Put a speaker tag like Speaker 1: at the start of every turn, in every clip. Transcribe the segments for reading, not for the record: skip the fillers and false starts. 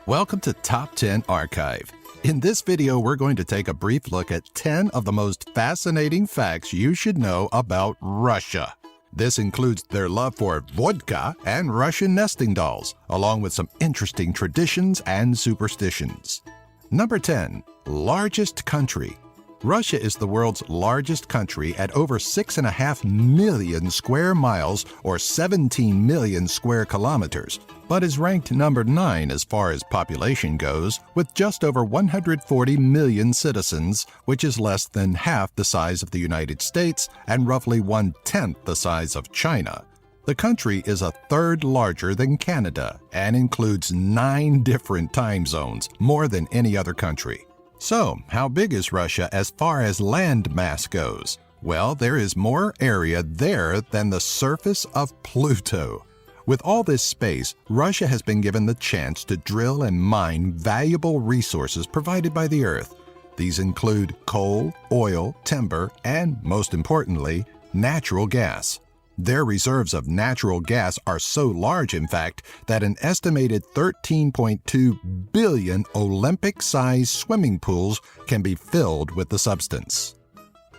Speaker 1: Welcome to Top 10 Archive. In this video, we're going to take a brief look at 10 of the most fascinating facts you should know about Russia. This includes their love for vodka and Russian nesting dolls, along with some interesting traditions and superstitions. Number 10, largest country. Russia is the world's largest country at over 6.5 million square miles or 17 million square kilometers, but is ranked number 9 as far as population goes, with just over 140 million citizens, which is less than half the size of the United States and roughly 1/10 the size of China. The country is a third larger than Canada and includes 9 different time zones, more than any other country. So, how big is Russia as far as land mass goes? Well, there is more area there than the surface of Pluto. With all this space, Russia has been given the chance to drill and mine valuable resources provided by the earth. These include coal, oil, timber, and, most importantly, natural gas. Their reserves of natural gas are so large, in fact, that an estimated 13.2 billion Olympic-sized swimming pools can be filled with the substance.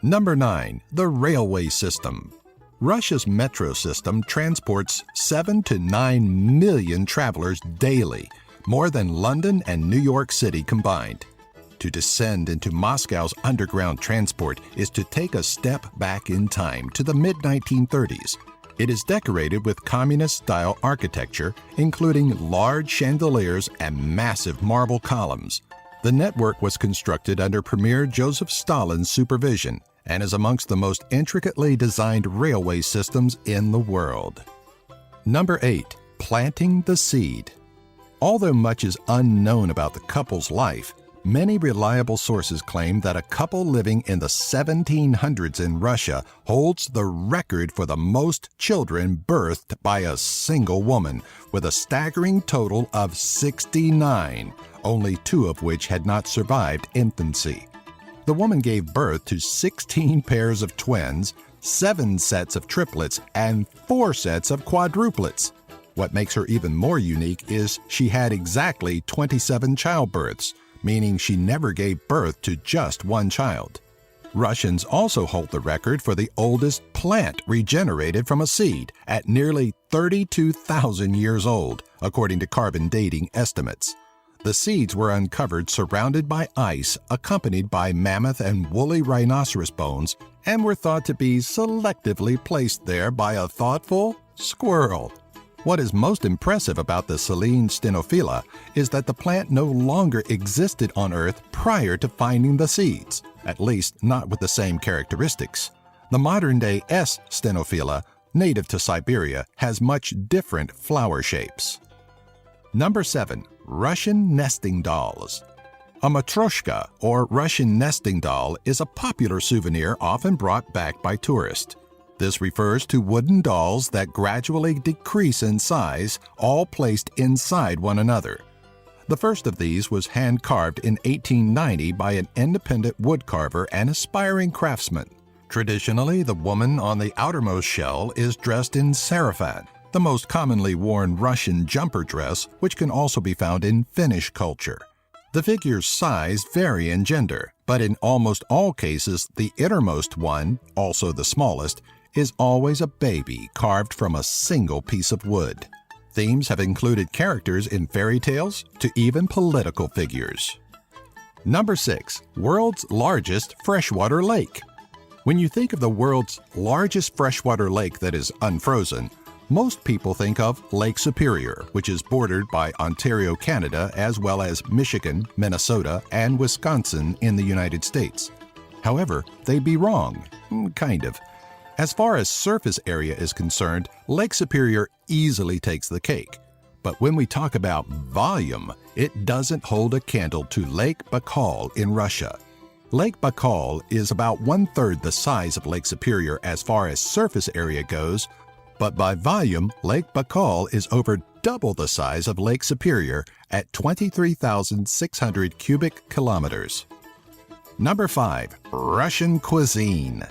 Speaker 1: Number 9, the railway system. Russia's metro system transports 7 to 9 million travelers daily, more than London and New York City combined. To descend into Moscow's underground transport is to take a step back in time to the mid-1930s. It is decorated with communist-style architecture, including large chandeliers and massive marble columns. The network was constructed under Premier Joseph Stalin's supervision and is amongst the most intricately designed railway systems in the world. Number 8, planting the seed. Although much is unknown about the couple's life, many reliable sources claim that a couple living in the 1700s in Russia holds the record for the most children birthed by a single woman, with a staggering total of 69, only 2 of which had not survived infancy. The woman gave birth to 16 pairs of twins, 7 sets of triplets, and 4 sets of quadruplets. What makes her even more unique is she had exactly 27 childbirths, meaning she never gave birth to just one child. Russians also hold the record for the oldest plant regenerated from a seed at nearly 32,000 years old, according to carbon dating estimates. The seeds were uncovered surrounded by ice, accompanied by mammoth and woolly rhinoceros bones, and were thought to be selectively placed there by a thoughtful squirrel. What is most impressive about the Selene stenophila is that the plant no longer existed on Earth prior to finding the seeds, at least not with the same characteristics. The modern-day S. stenophila, native to Siberia, has much different flower shapes. Number 7, Russian nesting dolls. A matryoshka, or Russian nesting doll, is a popular souvenir often brought back by tourists. This refers to wooden dolls that gradually decrease in size, all placed inside one another. The first of these was hand-carved in 1890 by an independent woodcarver and aspiring craftsman. Traditionally, the woman on the outermost shell is dressed in sarafan, the most commonly worn Russian jumper dress, which can also be found in Finnish culture. The figure's size vary in gender, but in almost all cases, the innermost one, also the smallest, is always a baby carved from a single piece of wood. Themes have included characters in fairy tales to even political figures. Number 6, world's largest freshwater lake. When you think of the world's largest freshwater lake that is unfrozen, most people think of Lake Superior, which is bordered by Ontario, Canada, as well as Michigan, Minnesota, and Wisconsin in the United States. However, they'd be wrong. Kind of. As far as surface area is concerned, Lake Superior easily takes the cake. But when we talk about volume, it doesn't hold a candle to Lake Baikal in Russia. Lake Baikal is about 1/3 the size of Lake Superior as far as surface area goes, but by volume, Lake Baikal is over double the size of Lake Superior at 23,600 cubic kilometers. Number 5, Russian cuisine.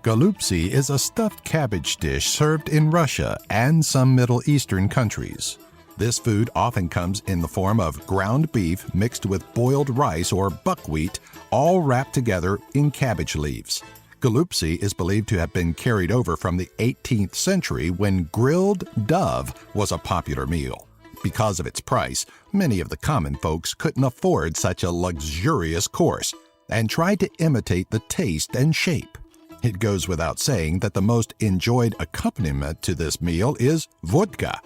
Speaker 1: Golubtsi is a stuffed cabbage dish served in Russia and some Middle Eastern countries. This food often comes in the form of ground beef mixed with boiled rice or buckwheat, all wrapped together in cabbage leaves. Galupsi is believed to have been carried over from the 18th century when grilled dove was a popular meal. Because of its price, many of the common folks couldn't afford such a luxurious course and tried to imitate the taste and shape. It goes without saying that the most enjoyed accompaniment to this meal is vodka.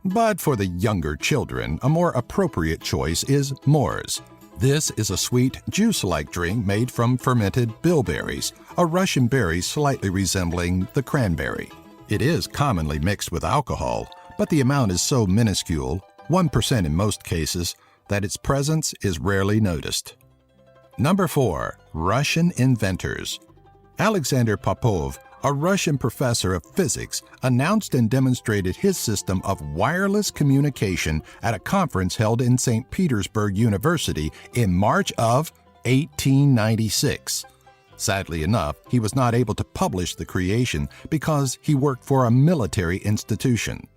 Speaker 1: But for the younger children, a more appropriate choice is mors. This is a sweet, juice-like drink made from fermented bilberries, a Russian berry slightly resembling the cranberry. It is commonly mixed with alcohol, but the amount is so minuscule, 1% in most cases, that its presence is rarely noticed. Number 4. Russian inventors. Alexander Popov, a Russian professor of physics, announced and demonstrated his system of wireless communication at a conference held in St. Petersburg University in March of 1896. Sadly enough, he was not able to publish the creation because he worked for a military institution.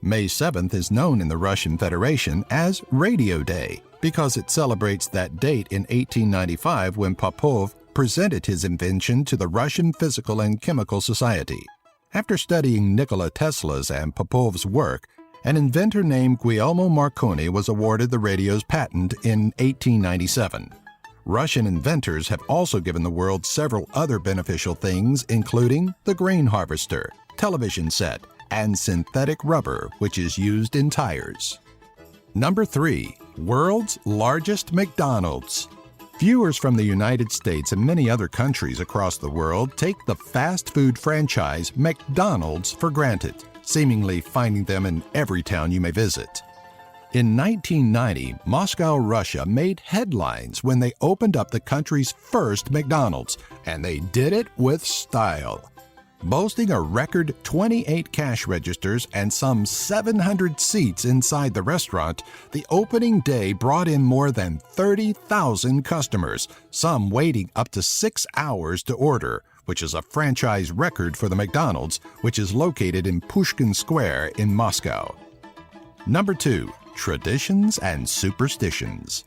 Speaker 1: May 7th is known in the Russian Federation as Radio Day because it celebrates that date in 1895 when Popov presented his invention to the Russian Physical and Chemical Society. After studying Nikola Tesla's and Popov's work, an inventor named Guglielmo Marconi was awarded the radio's patent in 1897. Russian inventors have also given the world several other beneficial things, including the grain harvester, television set, and synthetic rubber, which is used in tires. Number 3. World's largest McDonald's. Viewers from the United States and many other countries across the world take the fast food franchise McDonald's for granted, seemingly finding them in every town you may visit. In 1990, Moscow, Russia made headlines when they opened up the country's first McDonald's, and they did it with style. Boasting a record 28 cash registers and some 700 seats inside the restaurant, the opening day brought in more than 30,000 customers, some waiting up to 6 hours to order, which is a franchise record for the McDonald's, which is located in Pushkin Square in Moscow. Number 2. Traditions and superstitions.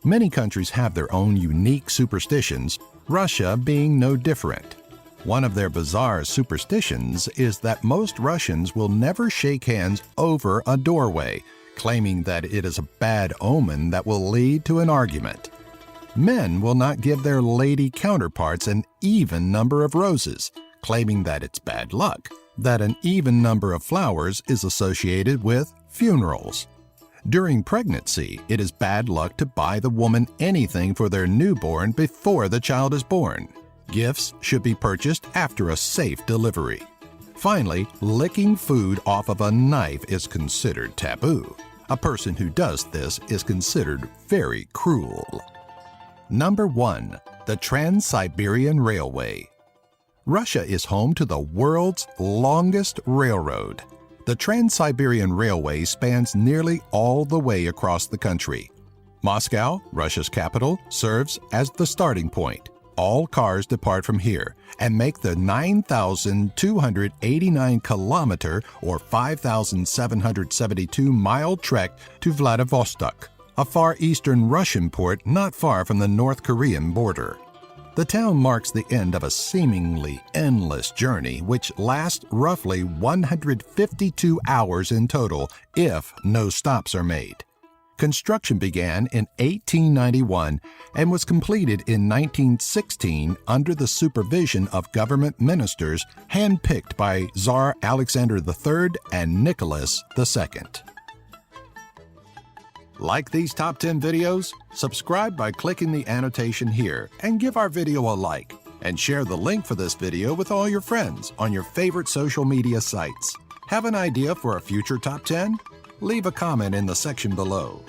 Speaker 1: Many countries have their own unique superstitions, Russia being no different. One of their bizarre superstitions is that most Russians will never shake hands over a doorway, claiming that it is a bad omen that will lead to an argument. Men will not give their lady counterparts an even number of roses, claiming that it's bad luck, that an even number of flowers is associated with funerals. During pregnancy, it is bad luck to buy the woman anything for their newborn before the child is born. Gifts should be purchased after a safe delivery. Finally, licking food off of a knife is considered taboo. A person who does this is considered very cruel. Number 1. The Trans-Siberian Railway. Russia is home to the world's longest railroad. The Trans-Siberian Railway spans nearly all the way across the country. Moscow, Russia's capital, serves as the starting point. All cars depart from here and make the 9,289-kilometer or 5,772-mile trek to Vladivostok, a far eastern Russian port not far from the North Korean border. The town marks the end of a seemingly endless journey which lasts roughly 152 hours in total if no stops are made. Construction began in 1891 and was completed in 1916 under the supervision of government ministers handpicked by Tsar Alexander III and Nicholas II. Like these top 10 videos? Subscribe by clicking the annotation here and give our video a like, and share the link for this video with all your friends on your favorite social media sites. Have an idea for a future top 10? Leave a comment in the section below.